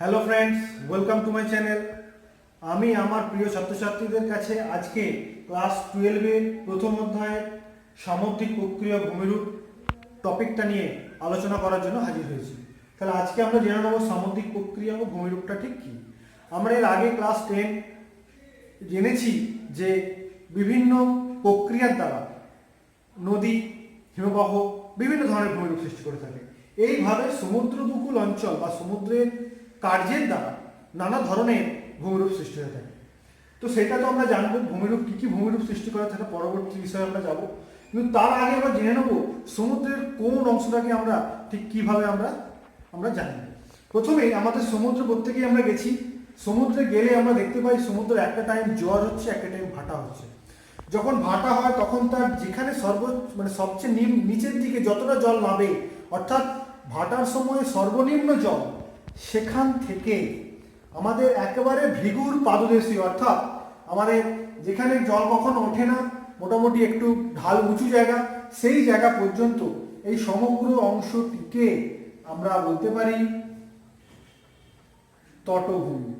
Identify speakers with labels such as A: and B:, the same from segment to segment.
A: Hello friends, welcome to my channel. আমি আমার প্রিয় ছাত্রছাত্রীদের কাছে আজকে ক্লাস 12-এর প্রথম অধ্যায়ের সামুদ্রিক প্রক্রিয়া ভূমিরূপ টপিকটা নিয়ে আলোচনা করার জন্য হাজির হয়েছি। তাহলে আজকে আমরা জেনে নেব সামুদ্রিক প্রক্রিয়া ও ভূমিরূপটা ঠিক কী। আমরা এর আগে ক্লাস 10 জেনেছি যে বিভিন্ন প্রক্রিয়ার দ্বারা নদী, হিমবাহ বিভিন্ন ধরনের ভূমিরূপ সৃষ্টি করে থাকে। এইভাবে সমুদ্র উপকূল অঞ্চল বা সমুদ্রের কার্যের দ্বারা নানা ধরনের ভূমিরূপ সৃষ্টি হয়ে থাকে। তো সেটা তো আমরা জানবো, ভূমিরূপ কী কী ভূমিরূপ সৃষ্টি করে থাকে পরবর্তী বিষয়ে আমরা যাব। কিন্তু তার আগে আমরা জেনে নেব সমুদ্রের কোন অংশটাকে আমরা ঠিক কীভাবে আমরা জানি। প্রথমেই আমাদের সমুদ্র প্রত্যেকেই আমরা গেছি। সমুদ্রে গেলে আমরা দেখতে পাই সমুদ্রের একটা টাইম জোয়ার হচ্ছে, একটা টাইম ভাটা হচ্ছে। যখন ভাটা হয় তখন তার যেখানে সবচেয়ে নিচের দিকে যতটা জল নামে, অর্থাৎ ভাটার সময় সর্বনিম্ন জল, সেখান থেকে আমাদের একেবারে ভৃগুর পাদদেশে, অর্থাৎ আমাদের যেখানে জল কখনো ওঠে না, মোটামুটি একটু ঢাল উঁচু জায়গা, সেই জায়গা পর্যন্ত এই সমগ্র অংশটিকে আমরা বলতে পারি তটভূমি।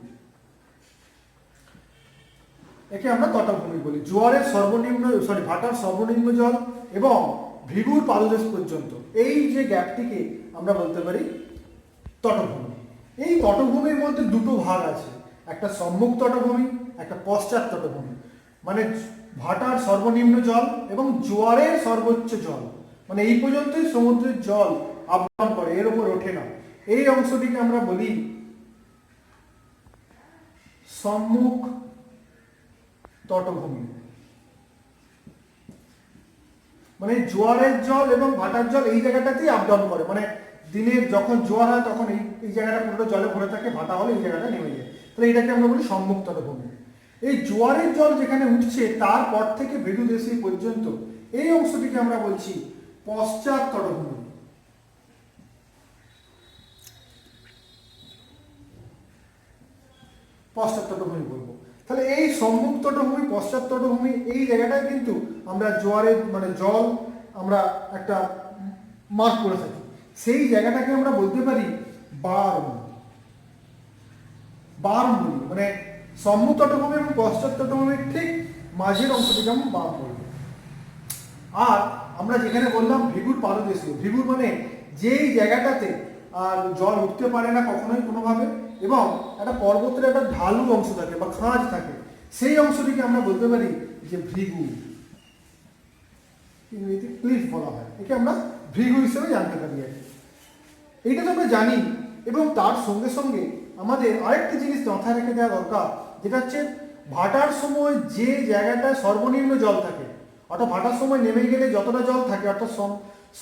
A: একে আমরা তটভূমি বলি। জোয়ারের ভাটার সর্বনিম্ন জল এবং ভৃগুর পাদদেশ পর্যন্ত এই যে গ্যাপটিকে আমরা বলতে পারি তটভূমি। এই তটভূমির মধ্যে দুটো ভাগ আছে, একটা সম্মুখ তটভূমি, একটা পশ্চাৎ তটভূমি। মানে ভাটার সর্বনিম্ন জল এবং জোয়ারের সর্বোচ্চ জল, মানে এই পর্যন্তই সমুদ্রের জল আবরণ করে, এর উপর ওঠে না। এই অংশটিকে আমরা বলি সম্মুখ তটভূমি। মানে জোয়ারের জল এবং ভাটার জল এই জায়গাটাতেই আপ ডাউন করে, মানে দিনের যখন জোয়ার হয় তখন এই জায়গাটা পুরো জলে ভরে থাকে, ভাটা হলে এই জায়গাটা নেমে যায়। তাহলে এটাকে আমরা বলি সম্মুখ তটভূমি। এই জোয়ারের জল যেখানে উঠছে তারপর থেকে ভৃগুদেশী পর্যন্ত এই অংশটিকে আমরা বলছি পশ্চাৎ তটভূমি। পশ্চাৎ তটভূমি বলবো। তাহলে এই সম্মুখ তটভূমি, পশ্চাৎ তটভূমি, এই জায়গাটায় কিন্তু আমরা জোয়ারের জল আমরা একটা মার্ক করে থাকি। সেই জায়গাটাকে আমরা বলতে পারি বারমূল। মানে সম্মুখ তটভূমি এবং পশ্চাৎ তটভূমির ঠিক মাঝের অংশটিকে আমরা বাম বলবো। আর আমরা যেখানে বললাম ভৃগুর পাদদেশীয়, ভৃগুর মানে যেই জায়গাটাতে আর জল উঠতে পারে না কখনোই কোনোভাবে, এবং একটা পর্বতের একটা ঢালু অংশ থাকে বা খাঁজ থাকে, সেই অংশটিকে আমরা বলতে পারি যে ভৃগু। ইংরেজিতে ক্লিফ বলা হয়, একে আমরা ভৃগু হিসেবে জানতে পারি। এইটা তো আমরা জানি, এবং তার সঙ্গে সঙ্গে আমাদের আরেকটি জিনিস মাথায় রেখে দেওয়া দরকার, যেটা হচ্ছে ভাটার সময় যে জায়গাটায় সর্বনিম্ন জল থাকে, অর্থাৎ ভাটার সময় নেমে গেলে যতটা জল থাকে, অর্থাৎ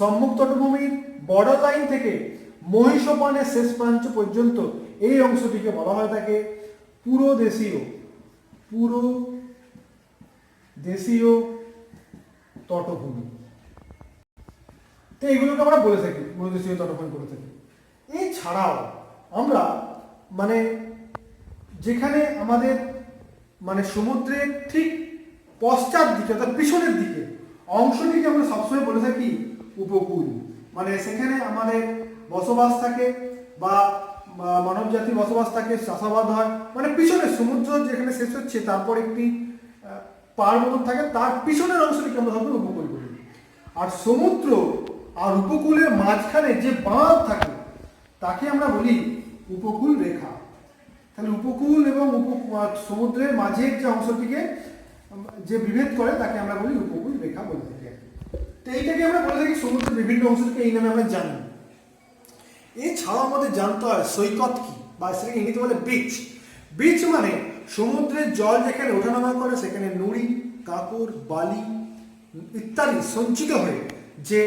A: সম্মুখ তটভূমির বর্ডার লাইন থেকে মহিষোপানের শেষ প্রান্ত পর্যন্ত এই অংশটিকে বলা হয় থাকে পুরোদেশীয় তটভূমি। তো এইগুলোকে আমরা বলে থাকি পুরোদেশীয় তটভূমি বলে থাকি। এছাড়াও আমরা যেখানে আমাদের সমুদ্রের ঠিক পশ্চাৎ দিকে, অর্থাৎ পিছনের দিকে অংশটিকে আমরা সবসময় বলে থাকি উপকূল। মানে সেখানে আমাদের বসবাস থাকে বা মানব জাতির বসবাস থাকে, চাষাবাদ হয়, মানে পিছনে সমুদ্র যেখানে শেষ হচ্ছে তারপর একটি পাহাড় মতন থাকে, তার পিছনের অংশটিকে আমরা সবসময় উপকূল বলি। আর সমুদ্র আর উপকূলের মাঝখানে যে বাঁধ থাকে তাকে আমরা বলি উপকূল রেখা। তাহলে উপকূল এবং সমুদ্রের মাঝের যে অংশটিকে যে বিভেদ করে তাকে আমরা বলি উপকূল রেখা বলে থাকি। তো এইটাকে আমরা বলে থাকি সমুদ্রের বিভিন্ন অংশটিকে এই নামে আমরা জানি। এছাড়াও আমাদের জানতে হয় সৈকত কি, বা সেটাকে ইংরেজিতে বলে বিচ। বিচ মানে সমুদ্রের জল যেখানে ওঠানামা করে সেখানে নুড়ি, কাঁকড়, বালি ইত্যাদি সঞ্চিত হয়ে যে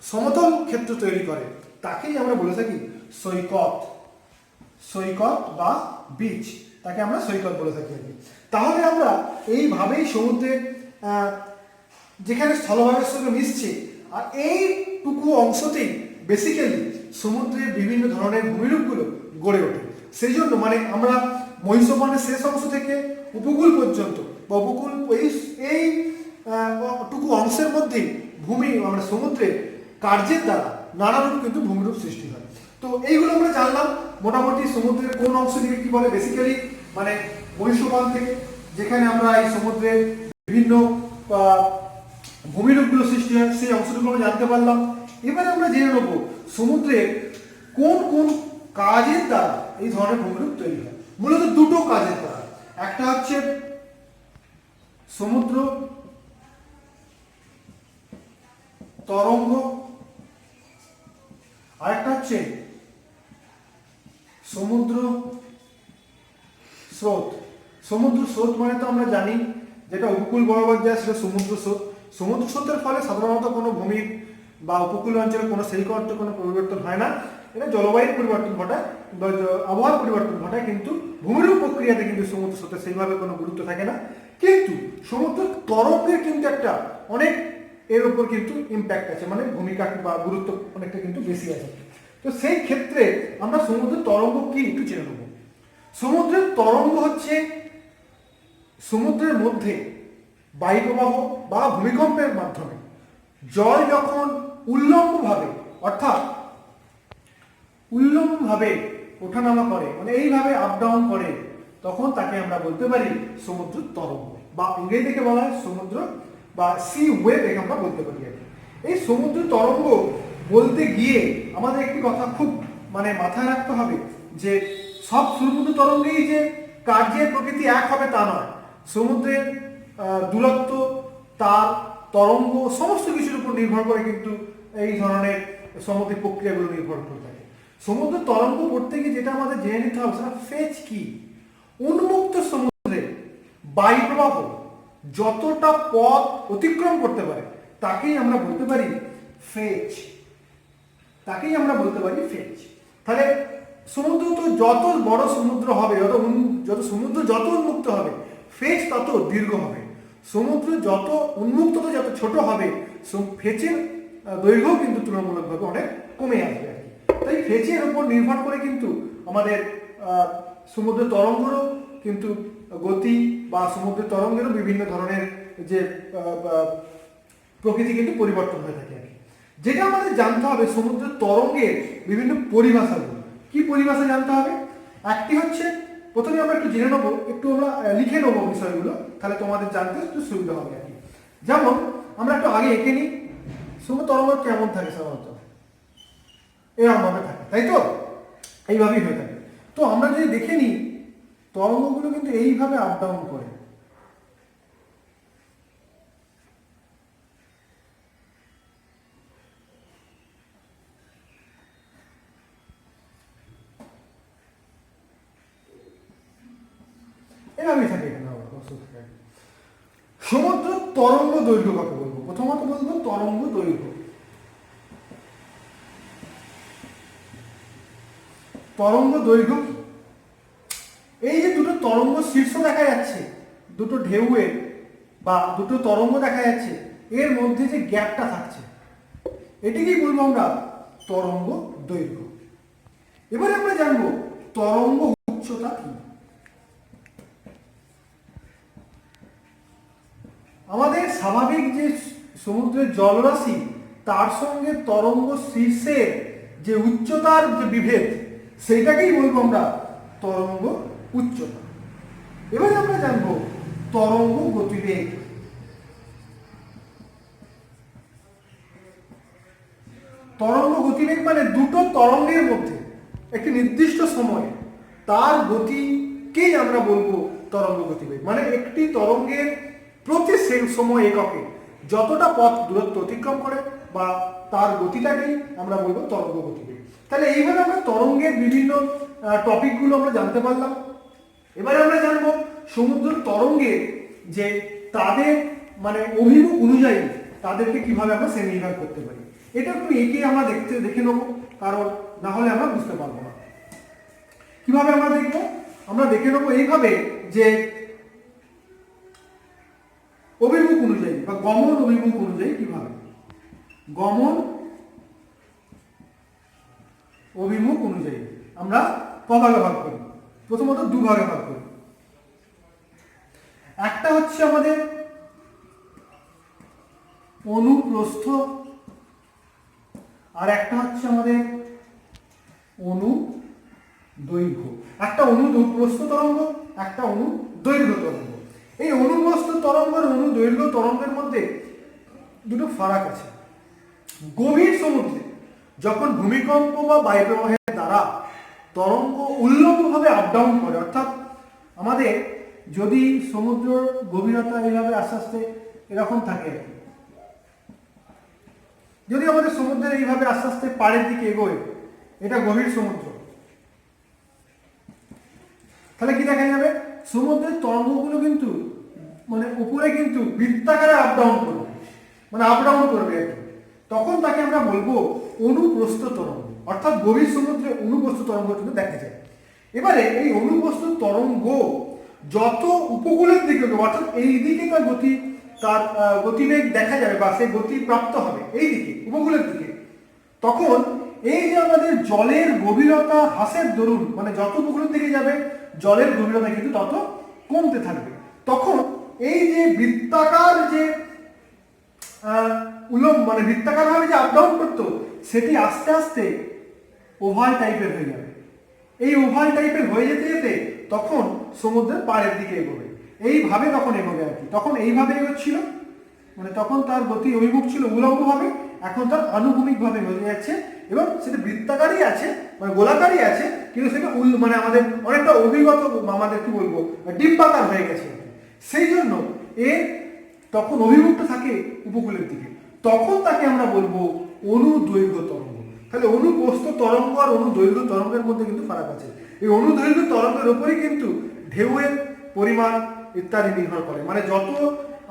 A: সমতল ক্ষেত্র তৈরি করে তাকেই আমরা বলে থাকি সৈকত বা বিচ, তাকে আমরা সৈকত বলে থাকি। তাহলে আমরা এইভাবেই সমুদ্রের যেখানে স্থলভাগের সঙ্গে মিশছে, আর এইটুকু অংশতেই বেসিক্যালি সমুদ্রের বিভিন্ন ধরনের ভূমিরূপগুলো গড়ে ওঠে। সেই জন্য আমরা মহিষোপানের শেষ অংশ থেকে উপকূল পর্যন্ত বা উপকূল এইটুকু অংশের মধ্যেই সমুদ্রের কার্যের দ্বারা নানারূপ কিন্তু ভূমিরূপ সৃষ্টি হয়। তো এইগুলো আমরা জানলাম মোটামুটি সমুদ্রের কোন অংশটিকে কি বলে, বেসিক্যালি মানে বহিঃশোভন থেকে, যেখানে আমরা এই সমুদ্রের বিভিন্ন ভূমিরূপগুলো সৃষ্টি হয় সেই অংশটুকু আমরা জানতে পারলাম। এবারে আমরা জেনে নেব সমুদ্রের কোন কোন কাজের দ্বারা এই ধরনের ভূমিরূপ তৈরি হয়। মূলত দুটো কাজের দ্বারা, একটা হচ্ছে সমুদ্র তরঙ্গ, আরেকটা হচ্ছে সমুদ্র স্রোত। সমুদ্র স্রোত মানে তো আমরা জানি যেটা উপকূল বরাবর যায় সেটা সমুদ্র স্রোত। সমুদ্র স্রোতের ফলে সাধারণত কোনো ভূমির বা উপকূল অঞ্চলে কোনো সেই অর্থে কোনো পরিবর্তন হয় না, এটা জলবায়ুর পরিবর্তন ঘটায় বা আবহাওয়ার পরিবর্তন ঘটায়, কিন্তু ভূমিরূপ প্রক্রিয়াতে কিন্তু সমুদ্র স্রোতের সেইভাবে কোনো গুরুত্ব থাকে না। কিন্তু সমুদ্র তরঙ্গের কিন্তু একটা অনেক এর উপর কিন্তু ইম্প্যাক্ট আছে, মানে ভূমিকা বা গুরুত্ব অনেকটা কিন্তু বেশি আছে। তো সেই ক্ষেত্রে আমরা সমুদ্রের তরঙ্গ কি একটু জেনে নেব। সমুদ্রের তরঙ্গ হচ্ছে সমুদ্রের মধ্যে বায়ুপ্রবাহ বা ভূমিকম্পের মাধ্যমে জল যখন উল্লম্বভাবে, অর্থাৎ উল্লম্বভাবে ওঠানামা করে, মানে এইভাবে আপ ডাউন করে, তখন তাকে আমরা বলতে পারি সমুদ্র তরঙ্গ, বা ইংরেজিতে বলা হয় সমুদ্র বা সি ওয়েভ, একে আমরা বলতে পারি আর কি। এই সমুদ্র তরঙ্গ বলতে গিয়ে আমাদের একটি কথা খুব মানে মাথায় রাখতে হবে যে সব সমুদ্র তরঙ্গেই যে কার্যের প্রকৃতি এক হবে তা নয়। সমুদ্রের দূরত্ব, তার তরঙ্গ সমস্ত কিছুর উপর নির্ভর করে কিন্তু এই ধরনের সামুদ্রিক প্রক্রিয়াগুলো নির্ভর করে থাকে। সমুদ্র তরঙ্গ পড়তে গিয়ে যেটা আমাদের জেনে নিতে হবে সেটা ফেজ কি। উন্মুক্ত সমুদ্রে বায়ুপ্রবাহ যতটা পথ অতিক্রম করতে পারে তাকেই আমরা বলতে পারি ফেজ, তাকেই আমরা বলতে পারি ফেজ। তাহলে সমুদ্র তো যত বড় সমুদ্র হবে, যত সমুদ্র যত উন্মুক্ত হবে, ফেজ তত দীর্ঘ হবে। সমুদ্র যত উন্মুক্ত যত ছোট হবে, ফেজের দৈর্ঘ্য কিন্তু তুলনামূলকভাবে অনেক কমে আসবে আর কি। তাই ফেজের উপর নির্ভর করে কিন্তু আমাদের সমুদ্র তরঙ্গেরও কিন্তু গতি বা সমুদ্র তরঙ্গেরও বিভিন্ন ধরনের যে প্রকৃতি কিন্তু পরিবর্তন হয়ে থাকে আর কি। যেটা আমাদের জানতে হবে সমুদ্রের তরঙ্গের বিভিন্ন পরিভাষাগুলো। কি পরিভাষা জানতে হবে? একটি হচ্ছে, প্রথমে আমরা একটু জেনে নেবো, একটু আমরা লিখে নেবো বিষয়গুলো, তাহলে তোমাদের জানতে একটু সুবিধা হবে আর কি। যেমন আমরা একটু আগে এঁকে নিই, সমুদ্র তরঙ্গ কেমন থাকে সাধারণত এরকমভাবে থাকে, তাই তো? এইভাবেই হয়ে থাকে। তো আমরা যদি দেখে নিই তরঙ্গগুলো কিন্তু এইভাবে আপ ডাউন করে। এভাবেই থাকে এখানে। সমুদ্র তরঙ্গ দৈর্ঘ্য কাকে বলবো? প্রথমত বলবো তরঙ্গ দৈর্ঘ্য। তরঙ্গ দৈর্ঘ্য কি? এই যে দুটো তরঙ্গ শীর্ষ দেখা যাচ্ছে, দুটো ঢেউয়ের বা দুটো তরঙ্গ দেখা যাচ্ছে, এর মধ্যে যে গ্যাপটা থাকছে এটিকেই বলবো আমরা তরঙ্গ দৈর্ঘ্য। এবারে আমরা জানবো তরঙ্গ উচ্চতা কি। আমাদের স্বাভাবিক যে সমুদ্রের জলরাশি তার সঙ্গে তরঙ্গ শীর্ষের যে উচ্চতার যে বিভেদ, সেইটাকেই বলবো আমরা তরঙ্গ উচ্চতা। এবারে আমরা জানবো তরঙ্গ গতিবেগ। তরঙ্গ গতিবেগ মানে দুটো তরঙ্গের মধ্যে একটি নির্দিষ্ট সময়ে তার গতিকেই আমরা বলবো তরঙ্গ গতিবেগ। মানে একটি তরঙ্গের প্রতি সময় এককে যতটা পথ দূরত্ব অতিক্রম করে বা তার গতিটাকেই আমরা বলবো তরঙ্গ গতিবেগ। তাহলে এইভাবে আমরা তরঙ্গের বিভিন্ন টপিকগুলো আমরা জানতে পারলাম। এবারে আমরা জানবো সমুদ্র তরঙ্গের যে তাদের মানে অভিমুখ অনুযায়ী তাদেরকে কিভাবে আমরা শ্রেণীবিভাগ করতে পারি। এটা একটু এঁকে আমরা দেখে নেবো, কারণ না হলে আমরা বুঝতে পারবো না। কিভাবে আমরা দেখবো? আমরা দেখে নেবো এইভাবে যে অভিমুখ অনুযায়ী বা গমন অভিমুখ অনুযায়ী কিভাবে গমন অভিমুখ অনুযায়ী আমরা কভাগে ভাগ করি। প্রথমত দুভাগে ভাগ করি। একটা হচ্ছে আমাদের অনুপ্রস্থ, আর একটা হচ্ছে আমাদের অনুদৈর্ঘ্য, একটা অনুপ্রস্থ তরঙ্গ, একটা অনুদৈর্ঘ্য তরঙ্গ। এই অনুপ্রস্থ তরঙ্গ আর অনুদৈর্ঘ্য তরঙ্গের মধ্যে দুটো ফারাক আছে। গভীর সমুদ্রে যখন ভূমিকম্প বা বায়ুপ্রবাহের দ্বারা তরঙ্গ উল্লম্বভাবে আপ ডাউন করে, অর্থাৎ আমাদের যদি সমুদ্র গভীরতা এইভাবে আস্তে আস্তে এরকম থাকে, যদি আমাদের সমুদ্রের এইভাবে আস্তে আস্তে পাড়ের দিকে এগোয়, এটা গভীর সমুদ্র, তাহলে কি দেখা যাবে? সমুদ্রের তরঙ্গগুলো কিন্তু মানে উপরে কিন্তু বৃত্তাকারে আপ ডাউন করবে, মানে আপ ডাউন করবে আর কি। তখন তাকে আমরা বলবো অনুপ্রস্থ তরঙ্গ, অর্থাৎ গভীর সমুদ্রে অনুপ্রস্থ তরঙ্গ কিন্তু দেখা যায়। এবারে এই অনুপ্রস্থ তরঙ্গ যত উপকূলের দিকে, অর্থাৎ এই দিকে তার গতিবেগ দেখা যাবে বা সে গতি প্রাপ্ত হবে এই দিকে, উপকূলের দিকে, তখন এই যে আমাদের জলের গভীরতা হ্রাসের দরুন, মানে যত উপকূলের দিকে যাবে জলের গভীরতা কিন্তু তত কমতে থাকবে। তখন এই যে বৃত্তাকার যে মানে বৃত্তাকার ভাবে যে আপ ডাউন করতো, সেটি আস্তে আস্তে ওভাল টাইপের হয়ে যাবে। এই ওভাল টাইপের হয়ে যেতে যেতে তখন সমুদ্রের পাড়ের দিকে এগোবে, এইভাবে তখন এগোবে আর কি। তখন এইভাবে এগোচ্ছিল, মানে তখন তার গতি অভিমুখ ছিল উল্লম্বভাবে, এখন তার আনুভূমিকভাবে হয়ে যাচ্ছে এবং সেটা বৃত্তাকারই আছে, মানে গোলাকারই আছে, কিন্তু সেটা মানে আমাদের অনেকটা অভিগত, আমাদের কি বলবো, ডিম্বাকার হয়ে গেছে। সেই জন্য এর তখন অভিমুখটা থাকে উপকূলের দিকে, তখন তাকে আমরা বলবো অনুদৈর্ঘ্য তরঙ্গ। তাহলে অনুপ্রস্থ তরঙ্গ আর অনুদৈর্ঘ্য তরঙ্গের মধ্যে কিন্তু ফারাক আছে। এই অনুদৈর্ঘ্য তরঙ্গের উপরেই কিন্তু ঢেউয়ের পরিমাণ ইত্যাদি নির্ভর করে, মানে যত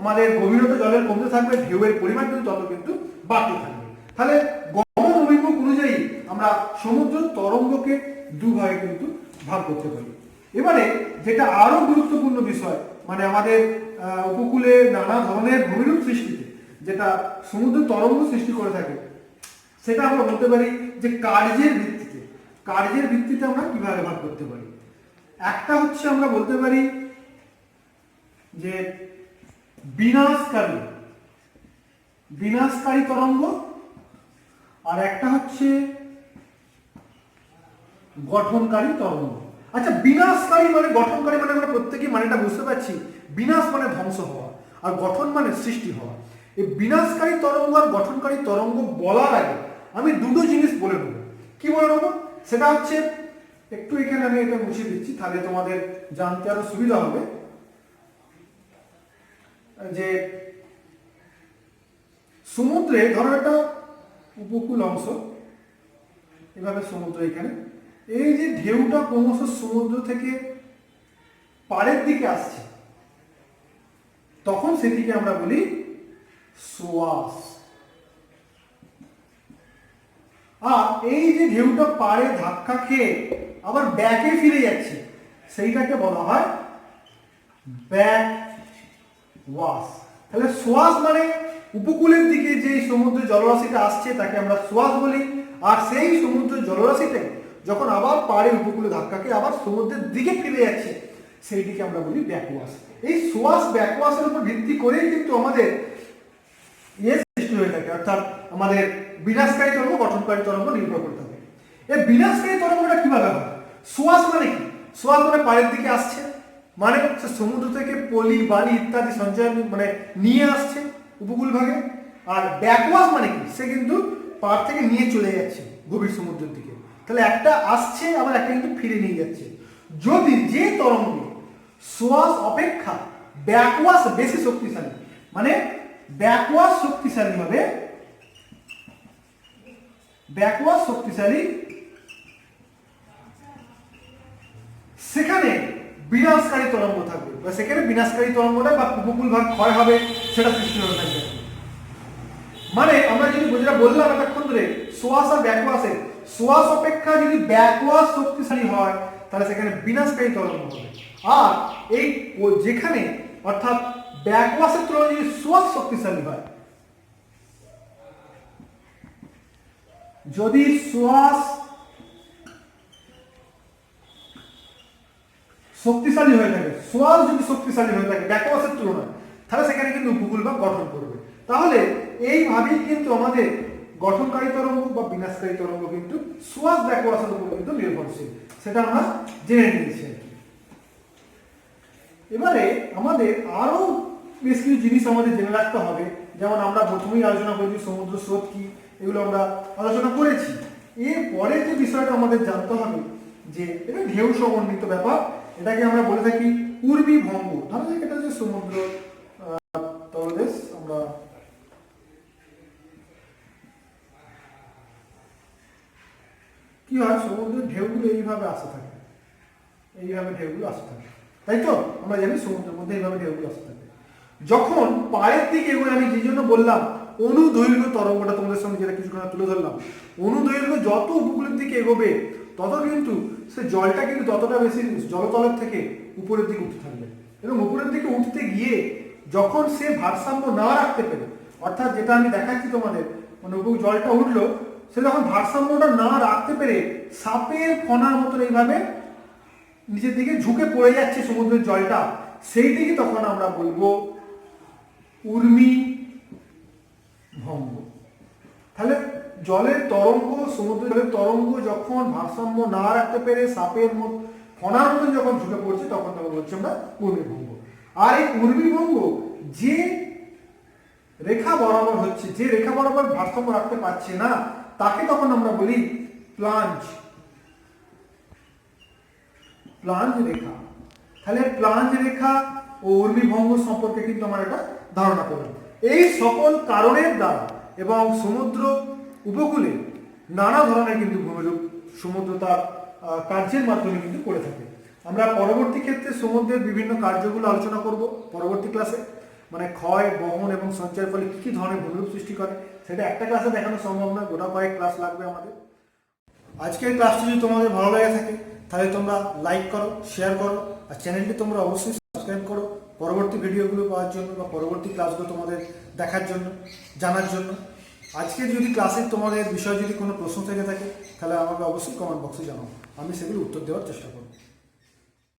A: আমাদের গভীরতা জলের কমতে থাকবে ঢেউয়ের পরিমাণ কিন্তু তত কিন্তু বাড়তে থাকবে। তাহলে গমন অভিমুখ অনুযায়ী আমরা সমুদ্র তরঙ্গকে দুভাগে কিন্তু ভাগ করতে পারি। এবারে যেটা আরো গুরুত্বপূর্ণ বিষয়, মানে আমাদের উপকূলে নানা ধরনের ভূমিরূপ সৃষ্টিতে যেটা সমুদ্র তরঙ্গ সৃষ্টি করে থাকে, সেটা আমরা বলতে পারি যে কার্যের ভিত্তিতে আমরা কিভাবে ভাগ করতে পারি। একটা হচ্ছে আমরা বলতে পারি যে বিনাশকারী তরঙ্গ, আর একটা হচ্ছে গঠনকারী তরঙ্গ। আচ্ছা, বিনাশকারী মানে গঠনকারী মানে আমরা প্রত্যেকেই মানেটা বুঝতে পারছি। বিনাশ মানে ধ্বংস হওয়া, আর গঠন মানে সৃষ্টি হওয়া। এই বিনাশকারী তরঙ্গ আর গঠনকারী তরঙ্গ বলার আগে আমি দুটো জিনিস বলে নেব। কি বলে নেব? সেটা হচ্ছে, একটু এখানে আমি এটা মুছে দিচ্ছি, তাহলে তোমাদের জানতে আরো সুবিধা হবে। যে সমুদ্রে ধরো একটা উপকূল অংশ, এভাবে সমুদ্র, এখানে এই যে ঢেউটা ক্রমশ সমুদ্র থেকে পাড়ের দিকে আসছে, তখন সেটিকে আমরা বলি সোয়াস। আর এই যে ঢেউটা পাড়ে ধাক্কা খেয়ে আবার ব্যাকে ফিরে যাচ্ছে, সেইটাকে বলা হয় ব্যাক ওয়াশ। তাহলে সোয়াস মানে উপকূলের দিকে যে সমুদ্র জলরাশিটা আসছে তাকে আমরা সোয়াস বলি, আর সেই সমুদ্র জলরাশিটা যখন আবার পাড়ে উপকূলে ধাক্কা খেয়ে আবার সমুদ্রের দিকে ফিরে যাচ্ছে, সেই দিকে আমরা বলি ব্যাকওয়াশ। এই সোয়াস ব্যাকওয়াশের উপর ভিত্তি করেই কিন্তু আমাদের সৃষ্টি হয়ে থাকে, অর্থাৎ আমাদের বিনাশকারী তরঙ্গ গঠনকারী তরঙ্গ নির্ভর করতে হবে। এই বিনাশকারী তরঙ্গটা কিভাবে হয়? সোয়াস মানে কি? সোয়াস মানে পাড়ের দিকে আসছে, মানে সে সমুদ্র থেকে পলি বালি ইত্যাদি সঞ্চয় মানে নিয়ে আসছে উপকূল ভাগে। আর ব্যাকওয়াশ মানে কি? সে কিন্তু পাড় থেকে নিয়ে চলে যাচ্ছে গভীর সমুদ্রের দিকে। তাহলে একটা আসছে, আবার একটা কিন্তু ফিরে নিয়ে যাচ্ছে। যদি যে তরঙ্গ সোয়াস অপেক্ষা ব্যাকওয়াশ বেশি শক্তিশালী, মানে ব্যাকওয়াশ শক্তিশালী হবে, ব্যাকওয়াশ শক্তিশালী, সেখানে বিনাশকারী তরঙ্গ থাকবে, বা সেখানে বিনাশকারী তরঙ্গটা বা উপকূল ভাগ ক্ষয় হবে, সেটা সৃষ্টি হয়ে থাকবে। মানে আমরা যদি যেটা বললাম এতক্ষণ ধরে, সোয়াস আর ব্যাকওয়াশে, সোয়াস অপেক্ষা যদি ব্যাকওয়াশ শক্তিশালী হয় তাহলে সেখানে বিনাশকারী তরঙ্গ হবে। আর এই যেখানে অর্থাৎ ব্যাকওয়াশের তুলনায় যদি সোয়াস শক্তিশালী হয়, যদি সোয়াস শক্তিশালী হয়ে থাকে, সোয়াস যদি শক্তিশালী হয়ে থাকে ব্যাকওয়াশের তুলনায়, তাহলে সেখানে কিন্তু উপকূল ভাগ গঠন করবে। তাহলে এইভাবেই কিন্তু আমাদের গঠনকারী তরঙ্গ বা বিনাশকারী তরঙ্গ কিন্তু সোয়াস ব্যাকওয়ার্ডের উপর কিন্তু নির্ভরশীল, সেটা আমরা জেনে নিয়েছি আর কি। এবারে আমাদের আরো বেশ কিছু জিনিস আমাদের জেনে রাখতে হবে, যেমন আমরা প্রথমেই আলোচনা করেছি সমুদ্র স্রোত কি, এগুলো আমরা আলোচনা করেছি। এরপরে যে বিষয়টা আমাদের জানতে হবে যে এটা ঢেউ সমন্বিত ব্যাপার, এটাকে আমরা বলে থাকি উর্মি ভঙ্গ। ধরো যে এটা যে সমুদ্র তলদেশ, আমরা কি হয় সমুদ্রের ঢেউগুলো এইভাবে আসতে থাকে, এইভাবে ঢেউগুলো আসতে থাকে, তাই তো? আমরা জানি সমুদ্রের মধ্যে এইভাবে ঢেউগুলো আসতে থাকে। যখন পায়ের দিকে এগুলো, আমি যে জন্য বললাম অনুদৈর্ঘ্য তরঙ্গটা তোমাদের সঙ্গে যেটা কিছুক্ষণ তুলে ধরলাম, অনুদৈর্ঘ্য যত উপকূলের দিকে এগোবে তত কিন্তু সে জলটা কিন্তু ততটা বেশি জলতলের থেকে উপরের দিকে উঠতে থাকবে, এবং উপরের দিকে উঠতে গিয়ে যখন সে ভারসাম্য না রাখতে পেরে, অর্থাৎ যেটা আমি দেখাচ্ছি তোমাদের, মানে উপরে জলটা উঠলো, সে যখন ভারসাম্যটা না রাখতে পেরে সাপের ফনার মতন এইভাবে নিচের দিকে ঝুঁকে পড়ে যাচ্ছে সমুদ্রের জলটা, সেই দিকে তখন আমরা বলবো উর্মি ভঙ্গ। তাহলে জলের তরঙ্গ, সমুদ্রের জলের তরঙ্গ যখন ভারসাম্য না রাখতে পেরে সাপের ফনার মতন যখন ঝুঁকে পড়ছে, তখন বলছি আমরা উর্মি ভঙ্গ। আর এই উর্মি ভঙ্গ যে রেখা বরাবর হচ্ছে, যে রেখা বরাবর ভারসাম্য রাখতে পারছে না, তাকে তখন আমরা বলি প্লাঞ্জ, প্লাঞ্জ রেখা। তাহলে প্লাঞ্জ রেখা ও উর্মি ভঙ্গ সম্পর্কে কিন্তু আমরা একটা ধারণা করলাম। এই সকল কারণের দ্বারা এবং সমুদ্র উপকূলে নানা ধরনের কিন্তু ভূমিরূপ সমুদ্র তার কার্যের মাধ্যমে কিন্তু করে থাকে। আমরা পরবর্তী ক্ষেত্রে সমুদ্রের বিভিন্ন কার্যগুলো আলোচনা করব পরবর্তী ক্লাসে, মানে ক্ষয়, বহন এবং সঞ্চয়ের ফলে কী কী ধরনের ভূমিরূপ সৃষ্টি করে, সেটা একটা ক্লাসে দেখানো সম্ভব নয়, গোটা কয়েক ক্লাস লাগবে আমাদের। আজকের ক্লাসটি যদি তোমাদের ভালো লাগে থাকে তাহলে তোমরা লাইক করো, শেয়ার করো, আর চ্যানেলটি তোমরা অবশ্যই সাবস্ক্রাইব করো পরবর্তী ভিডিওগুলো পাওয়ার জন্য বা পরবর্তী ক্লাসগুলো তোমাদের দেখার জন্য, জানার জন্য। আজকে যদি ক্লাসের তোমাদের বিষয়ে যদি কোনো প্রশ্ন থেকে থাকে তাহলে আমাকে অবশ্যই কমেন্ট বক্সে জানাও, আমি সেগুলো উত্তর দেওয়ার চেষ্টা করব।